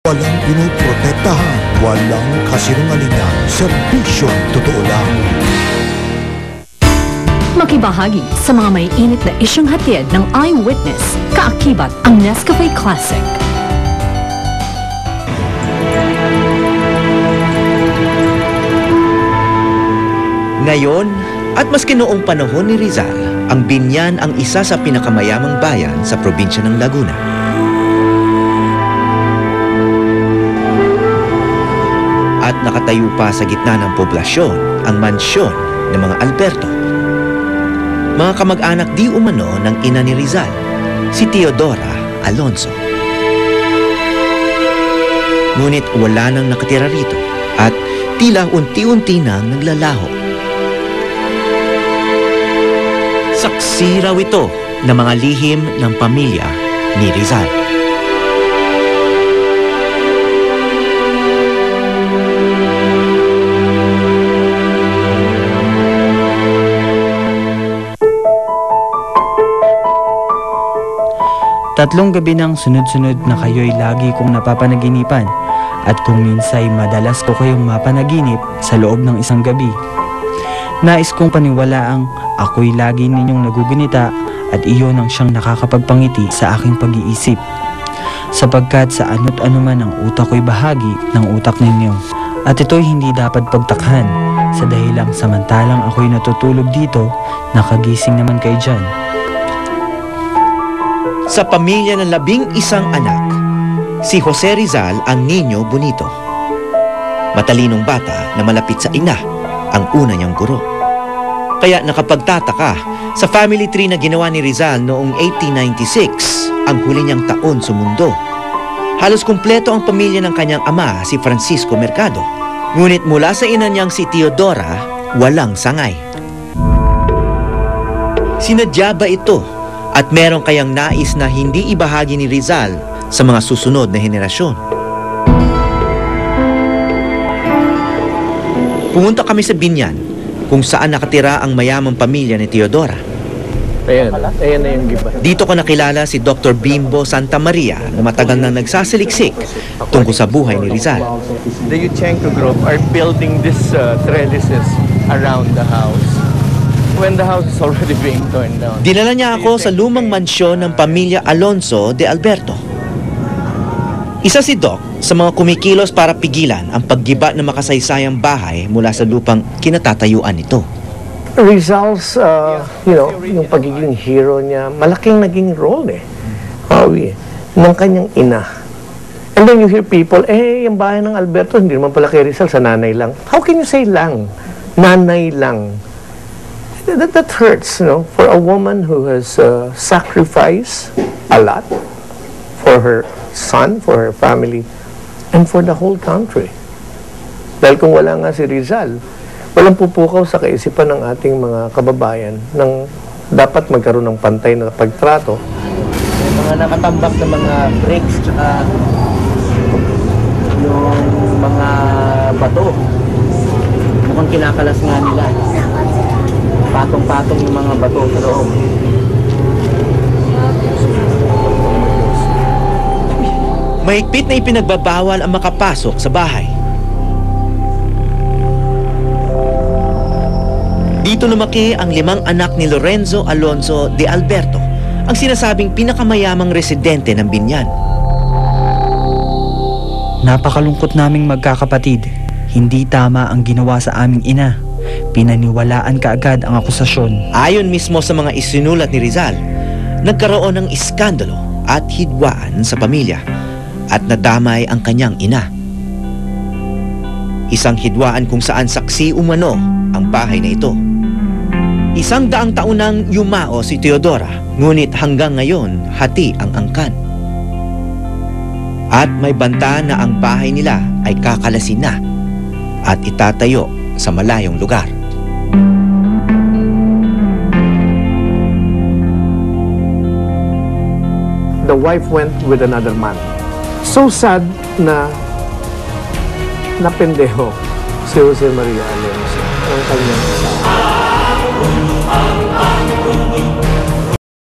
Walang pinoprotektahan, walang kasinungalingan, serbisyong totoo lang. Makibahagi sa mga may init na isyong hatid ng Eyewitness, kaakibat ang Nescafe Classic. Ngayon, at maski noong panahon ni Rizal, ang Binyan ang isa sa pinakamayamang bayan sa probinsya ng Laguna. At nakatayo pa sa gitna ng poblasyon ang mansyon ng mga Alberto. Mga kamag-anak di umano ng ina ni Rizal, si Teodora Alonso. Ngunit wala nang nakatira rito at tila unti-unti nang naglalaho. Saksi raw ito ng mga lihim ng pamilya ni Rizal. Tatlong gabi ng sunod-sunod na kayo'y lagi kong napapanaginipan at kung minsay madalas ko kayong mapanaginip sa loob ng isang gabi. Nais kong paniwalaang ako'y lagi ninyong nagugunita at iyon ang siyang nakakapagpangiti sa aking pag-iisip. Sapagkat sa ano't anuman ang utak ko'y bahagi ng utak ninyo at ito'y hindi dapat pagtakhan sa dahilang samantalang ako'y natutulog dito, nakagising naman kayo dyan. Sa pamilya ng 11 anak, si Jose Rizal ang Niño Bonito. Matalinong bata na malapit sa ina, ang una niyang guro. Kaya nakapagtataka, sa family tree na ginawa ni Rizal noong 1896, ang huli niyang taon sa mundo. Halos kumpleto ang pamilya ng kanyang ama, si Francisco Mercado. Ngunit mula sa ina niyang si Teodora, walang sangay. Sinadya ba ito? At meron kayang nais na hindi ibahagi ni Rizal sa mga susunod na henerasyon? Pumunta kami sa Binyan, kung saan nakatira ang mayamang pamilya ni Teodora. Ayan na yung giba. Dito ko nakilala si Dr. Bimbo Santa Maria na matagal nang nagsasaliksik tungkol sa buhay ni Rizal. The Yuchenko Group are building these trellises around the house. When the house is already being torn down. Dinala niya ako sa lumang mansyon ng pamilya Alonso de Alberto. Isa si Doc sa mga kumikilos para pigilan ang paggiba ng makasaysayang bahay mula sa lupang kinatatayuan nito. Rizal's, yung pagiging hero niya, malaking naging role ng kanyang ina. And then you hear people, yung bahay ng Alberto, hindi naman pala kay Rizal, sa nanay lang. How can you say lang? Nanay lang. That hurts, for a woman who has sacrificed a lot for her son, for her family, and for the whole country. Dahil kung wala nga si Rizal, walang pupukaw sa kaisipan ng ating mga kababayan nang dapat magkaroon ng pantay na pagtrato. May mga nakatambak na mga bricks tsaka yung mga bato. Mukhang kinakalas nga nila. Patong-patong yung mga bato sa loob. Mahigpit na ipinagbabawal ang makapasok sa bahay. Dito lumaki ang 5 anak ni Lorenzo Alonso de Alberto, ang sinasabing pinakamayamang residente ng Binyan. Napakalungkot naming magkakapatid. Hindi tama ang ginawa sa aming ina. Pinaniwalaan kaagad ang akusasyon. Ayon mismo sa mga isinulat ni Rizal, nagkaroon ng iskandalo at hidwaan sa pamilya at nadamay ang kanyang ina. Isang hidwaan kung saan saksi umano ang bahay na ito. 100 taon nang yumao si Teodora, ngunit hanggang ngayon hati ang angkan. At may banta na ang bahay nila ay kakalasin na at itatayo sa malayong lugar. The wife went with another man. So sad na napendeho si Jose Maria Alonso, ang kanyang asawa.